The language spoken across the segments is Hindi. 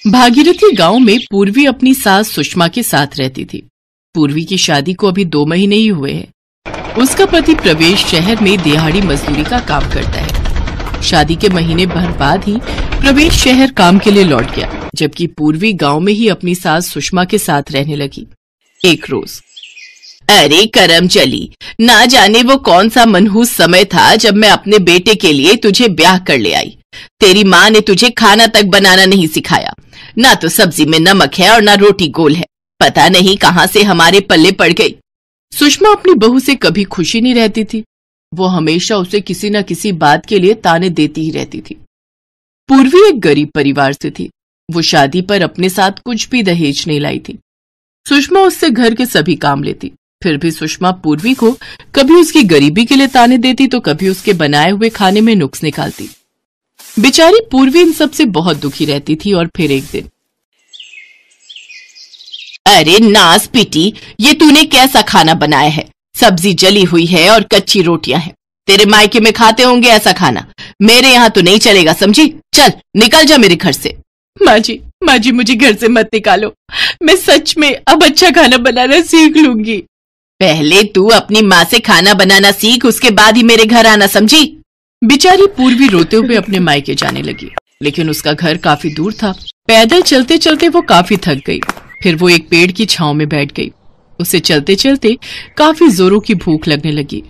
भागीरथी गांव में पूर्वी अपनी सास सुषमा के साथ रहती थी। पूर्वी की शादी को अभी 2 महीने ही हुए हैं। उसका पति प्रवेश शहर में दिहाड़ी मजदूरी का काम करता है। शादी के महीने भर बाद ही प्रवेश शहर काम के लिए लौट गया, जबकि पूर्वी गांव में ही अपनी सास सुषमा के साथ रहने लगी। एक रोज, अरे करम चली, ना जाने वो कौन सा मनहूस समय था जब मैं अपने बेटे के लिए तुझे ब्याह कर ले आई। तेरी माँ ने तुझे खाना तक बनाना नहीं सिखाया। ना तो सब्जी में नमक है और ना रोटी गोल है। पता नहीं कहाँ से हमारे पल्ले पड़ गई। सुषमा अपनी बहू से कभी खुशी नहीं रहती थी। वो हमेशा उसे किसी न किसी बात के लिए ताने देती ही रहती थी। पूर्वी एक गरीब परिवार से थी। वो शादी पर अपने साथ कुछ भी दहेज नहीं लाई थी। सुषमा उससे घर के सभी काम लेती। फिर भी सुषमा पूर्वी को कभी उसकी गरीबी के लिए ताने देती तो कभी उसके बनाए हुए खाने में नुक्स निकालती। बेचारी पूर्वी इन सब से बहुत दुखी रहती थी। और फिर एक दिन, अरे नास पिटी, ये तूने कैसा खाना बनाया है? सब्जी जली हुई है और कच्ची रोटियां हैं। तेरे मायके में खाते होंगे ऐसा खाना, मेरे यहाँ तो नहीं चलेगा, समझी? चल निकल जा मेरे घर से। माँ जी मुझे घर से मत निकालो। मैं सच में अब अच्छा खाना बनाना सीख लूंगी। पहले तू अपनी माँ से खाना बनाना सीख, उसके बाद ही मेरे घर आना, समझी? बेचारी पूर्वी रोते हुए अपने मायके जाने लगी, लेकिन उसका घर काफी दूर था। पैदल चलते चलते वो काफी थक गई। फिर वो एक पेड़ की छांव में बैठ गई। उसे चलते चलते काफी जोरों की भूख लगने लगी।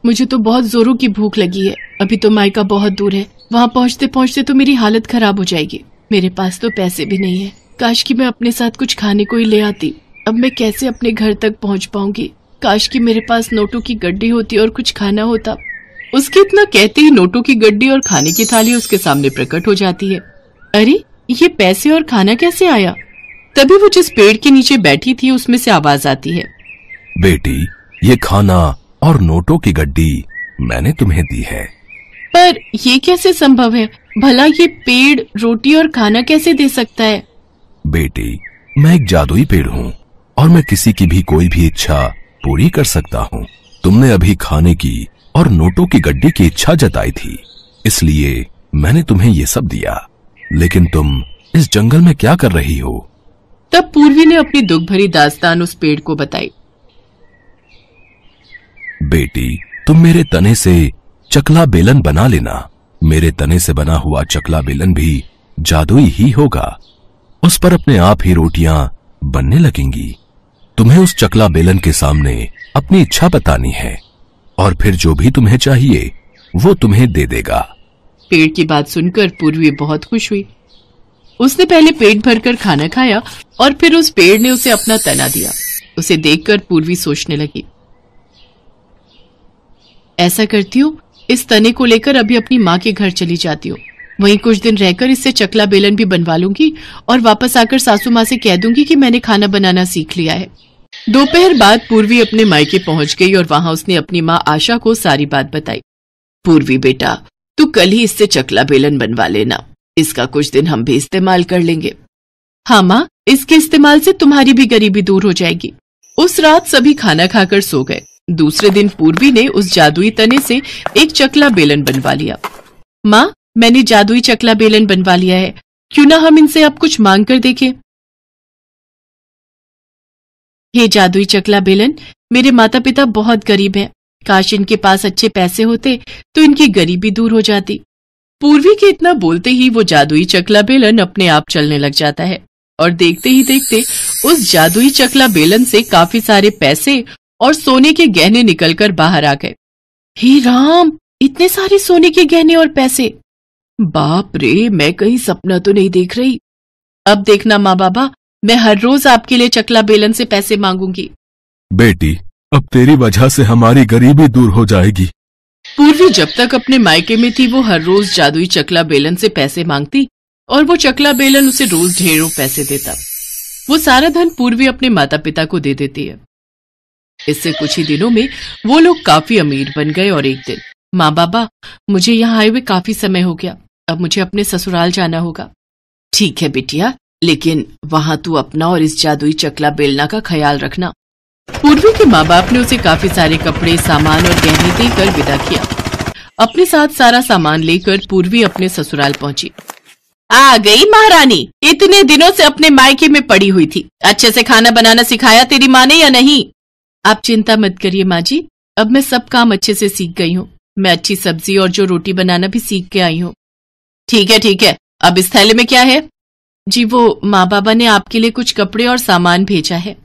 मुझे तो बहुत जोरों की भूख लगी है। अभी तो मायका बहुत दूर है। वहाँ पहुँचते पहुँचते तो मेरी हालत खराब हो जाएगी। मेरे पास तो पैसे भी नहीं है। काश कि मैं अपने साथ कुछ खाने को ही ले आती। अब मैं कैसे अपने घर तक पहुँच पाऊंगी? काश कि मेरे पास नोटों की गड्डी होती और कुछ खाना होता। उसके इतना कहते ही नोटों की गड्डी और खाने की थाली उसके सामने प्रकट हो जाती है। अरे ये पैसे और खाना कैसे आया? तभी वो जिस पेड़ के नीचे बैठी थी उसमें से आवाज आती है, बेटी, ये खाना और नोटों की गड्डी मैंने तुम्हें दी है। पर ये कैसे संभव है? भला ये पेड़ रोटी और खाना कैसे दे सकता है? बेटी, मैं एक जादुई पेड़ हूँ और मैं किसी की भी कोई भी इच्छा पूरी कर सकता हूँ। तुमने अभी खाने की और नोटों की गड्डी की इच्छा जताई थी, इसलिए मैंने तुम्हें ये सब दिया। लेकिन तुम इस जंगल में क्या कर रही हो? तब पूर्वी ने अपनी दुख भरी दास्तान उस पेड़ को बताई। बेटी, तुम मेरे तने से चकला बेलन बना लेना। मेरे तने से बना हुआ चकला बेलन भी जादुई ही होगा। उस पर अपने आप ही रोटियां बनने लगेंगी। तुम्हें उस चकला बेलन के सामने अपनी इच्छा बतानी है और फिर जो भी तुम्हें चाहिए वो तुम्हें दे देगा। पेड़ की बात सुनकर पूर्वी बहुत खुश हुई। उसने पहले पेट भरकर खाना खाया और फिर उस पेड़ ने उसे अपना तना दिया। उसे देखकर पूर्वी सोचने लगी, ऐसा करती हूँ, इस तने को लेकर अभी अपनी माँ के घर चली जाती हूँ। वहीं कुछ दिन रहकर इससे चकला बेलन भी बनवा लूंगी और वापस आकर सासू माँ से कह दूंगी कि मैंने खाना बनाना सीख लिया है। दोपहर बाद पूर्वी अपने मायके पहुंच गई और वहां उसने अपनी माँ आशा को सारी बात बताई। पूर्वी बेटा, तू कल ही इससे चकला बेलन बनवा लेना। इसका कुछ दिन हम भी इस्तेमाल कर लेंगे। हाँ माँ, इसके इस्तेमाल से तुम्हारी भी गरीबी दूर हो जाएगी। उस रात सभी खाना खाकर सो गए। दूसरे दिन पूर्वी ने उस जादुई तने से एक चकला बेलन बनवा लिया। माँ, मैंने जादुई चकला बेलन बनवा लिया है। क्यों ना हम इनसे अब कुछ मांग कर देखें? हे जादुई चकला बेलन, मेरे माता पिता बहुत गरीब हैं। काश इनके पास अच्छे पैसे होते तो इनकी गरीबी दूर हो जाती। पूर्वी के इतना बोलते ही वो जादुई चकला बेलन अपने आप चलने लग जाता है और देखते ही देखते उस जादुई चकला बेलन से काफी सारे पैसे और सोने के गहने निकलकर बाहर आ गए। हे राम, इतने सारे सोने के गहने और पैसे! बाप रे, मैं कहीं सपना तो नहीं देख रही। अब देखना माँ बाबा, मैं हर रोज आपके लिए चकला बेलन से पैसे मांगूंगी। बेटी, अब तेरी वजह से हमारी गरीबी दूर हो जाएगी। पूर्वी जब तक अपने मायके में थी वो हर रोज जादुई चकला बेलन से पैसे मांगती और वो चकला बेलन उसे रोज ढेरों पैसे देता। वो सारा धन पूर्वी अपने माता पिता को दे देती है। इससे कुछ ही दिनों में वो लोग काफी अमीर बन गए और एक दिन, माँ बाबा, मुझे यहाँ आए हुए काफी समय हो गया। अब मुझे अपने ससुराल जाना होगा। ठीक है बिटिया, लेकिन वहां तू अपना और इस जादुई चकला बेलना का ख्याल रखना। पूर्वी के माँ बाप ने उसे काफी सारे कपड़े, सामान और गहने देकर विदा किया। अपने साथ सारा सामान लेकर पूर्वी अपने ससुराल पहुंची। आ गई महारानी। इतने दिनों से अपने मायके में पड़ी हुई थी। अच्छे से खाना बनाना सिखाया तेरी माँ ने या नहीं? आप चिंता मत करिए माँ जी, अब मैं सब काम अच्छे से सीख गई हूँ। मैं अच्छी सब्जी और जो रोटी बनाना भी सीख के आई हूँ। ठीक है, अब इस थैले में क्या है? जी वो माँ बाबा ने आपके लिए कुछ कपड़े और सामान भेजा है।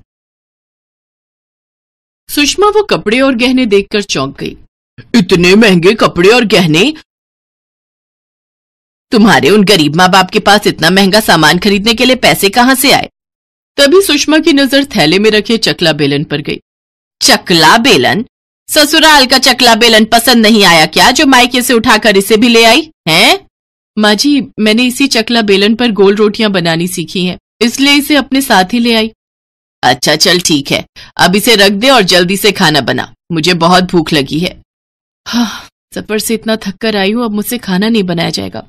सुषमा वो कपड़े और गहने देखकर चौंक गई। इतने महंगे कपड़े और गहने? तुम्हारे उन गरीब माँ बाप के पास इतना महंगा सामान खरीदने के लिए पैसे कहाँ से आए? तभी सुषमा की नजर थैले में रखे चकला बेलन पर गई। चकला बेलन? ससुराल का चकला बेलन पसंद नहीं आया क्या, जो मायके से उठाकर इसे भी ले आई हैं? माँ जी, मैंने इसी चकला बेलन पर गोल रोटियां बनानी सीखी हैं, इसलिए इसे अपने साथ ही ले आई। अच्छा चल ठीक है, अब इसे रख दे और जल्दी से खाना बना, मुझे बहुत भूख लगी है। हाँ, सफर से इतना थक कर आई हूँ, अब मुझसे खाना नहीं बनाया जाएगा।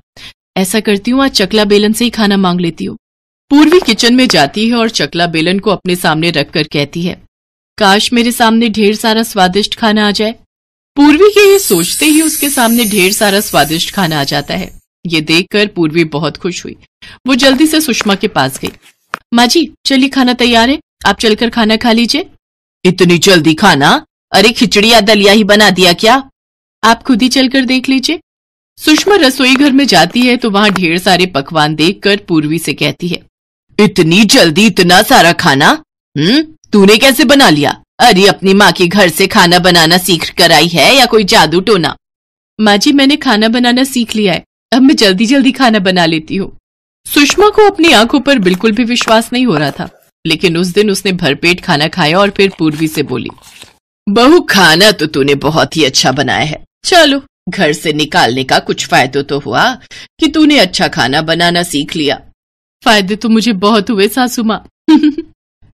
ऐसा करती हूँ, आज चकला बेलन से ही खाना मांग लेती हूँ। पूर्वी किचन में जाती है और चकला बेलन को अपने सामने रखकर कहती है, काश मेरे सामने ढेर सारा स्वादिष्ट खाना आ जाए। पूर्वी के ये सोचते ही उसके सामने ढेर सारा स्वादिष्ट खाना आ जाता है। ये देखकर पूर्वी बहुत खुश हुई। वो जल्दी से सुषमा के पास गई। माँ जी, चलिए खाना तैयार है, आप चलकर खाना खा लीजिए। इतनी जल्दी खाना? अरे खिचड़ी या दलिया ही बना दिया क्या? आप खुद ही चलकर देख लीजिए। सुषमा रसोई घर में जाती है तो वहां ढेर सारे पकवान देखकर पूर्वी से कहती है, इतनी जल्दी इतना सारा खाना? तूने कैसे बना लिया? अरे अपनी माँ के घर से खाना बनाना सीख कर आई है या कोई जादू टोना? माँ जी, मैंने खाना बनाना सीख लिया है, अब मैं जल्दी जल्दी खाना बना लेती हूँ। सुषमा को अपनी आंखों पर बिल्कुल भी विश्वास नहीं हो रहा था, लेकिन उस दिन उसने भरपेट खाना खाया और फिर पूर्वी से बोली, बहू खाना तो तूने बहुत ही अच्छा बनाया है। चलो, घर से निकालने का कुछ फायदा तो हुआ कि तूने अच्छा खाना बनाना सीख लिया। फायदे तो मुझे बहुत हुए सासू माँ।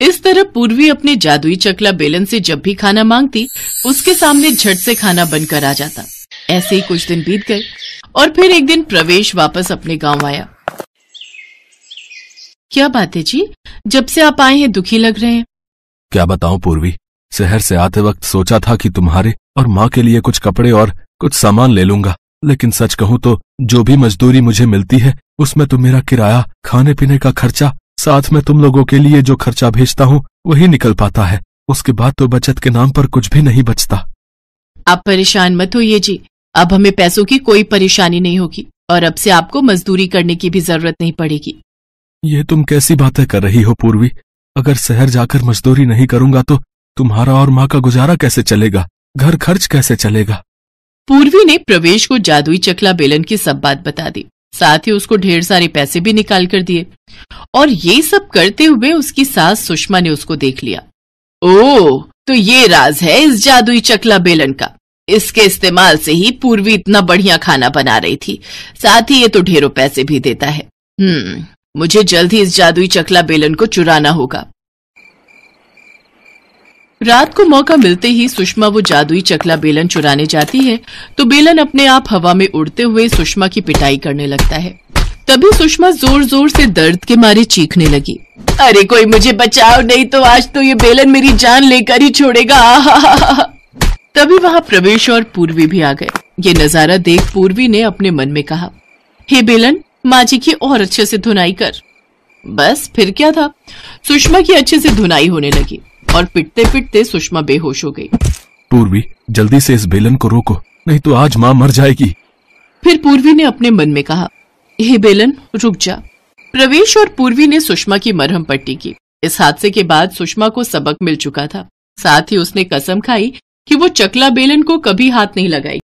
इस तरह पूर्वी अपने जादुई चकला बेलन से जब भी खाना मांगती, उसके सामने झट से खाना बनकर आ जाता। ऐसे ही कुछ दिन बीत गए और फिर एक दिन प्रवेश वापस अपने गांव आया। क्या बात है जी, जब से आप आए हैं दुखी लग रहे हैं। क्या बताऊं पूर्वी, शहर से आते वक्त सोचा था कि तुम्हारे और माँ के लिए कुछ कपड़े और कुछ सामान ले लूंगा, लेकिन सच कहूं तो जो भी मजदूरी मुझे मिलती है उसमें तो मेरा किराया, खाने पीने का खर्चा, साथ में तुम लोगों के लिए जो खर्चा भेजता हूँ वही निकल पाता है। उसके बाद तो बचत के नाम पर कुछ भी नहीं बचता। आप परेशान मत होइए जी, अब हमें पैसों की कोई परेशानी नहीं होगी और अब से आपको मजदूरी करने की भी जरूरत नहीं पड़ेगी। ये तुम कैसी बातें कर रही हो पूर्वी? अगर शहर जाकर मजदूरी नहीं करूंगा तो तुम्हारा और माँ का गुजारा कैसे चलेगा? घर खर्च कैसे चलेगा? पूर्वी ने प्रवेश को जादुई चकला बेलन की सब बात बता दी, साथ ही उसको ढेर सारे पैसे भी निकाल कर दिए। और ये सब करते हुए उसकी सास सुषमा ने उसको देख लिया। ओह, तो ये राज है इस जादुई चकला बेलन का। इसके इस्तेमाल से ही पूर्वी इतना बढ़िया खाना बना रही थी, साथ ही ये तो ढेरों पैसे भी देता है। मुझे जल्द ही इस जादुई चकला बेलन को चुराना होगा। रात को मौका मिलते ही सुषमा वो जादुई चकला बेलन चुराने जाती है तो बेलन अपने आप हवा में उड़ते हुए सुषमा की पिटाई करने लगता है। तभी सुषमा जोर जोर से दर्द के मारे चीखने लगी, अरे कोई मुझे बचाओ, नहीं तो आज तो ये बेलन मेरी जान लेकर ही छोड़ेगा। तभी वहां प्रवेश और पूर्वी भी आ गए। ये नजारा देख पूर्वी ने अपने मन में कहा, हे बेलन, माँ जी की और अच्छे से धुनाई कर। बस फिर क्या था, सुषमा की अच्छे से धुनाई होने लगी और पिटते पिटते सुषमा बेहोश हो गई। पूर्वी, जल्दी से इस बेलन को रोको, नहीं तो आज माँ मर जाएगी। फिर पूर्वी ने अपने मन में कहा, हे बेलन रुक जा। प्रवेश और पूर्वी ने सुषमा की मरहम पट्टी की। इस हादसे के बाद सुषमा को सबक मिल चुका था, साथ ही उसने कसम खाई कि वो चकला बेलन को कभी हाथ नहीं लगाई।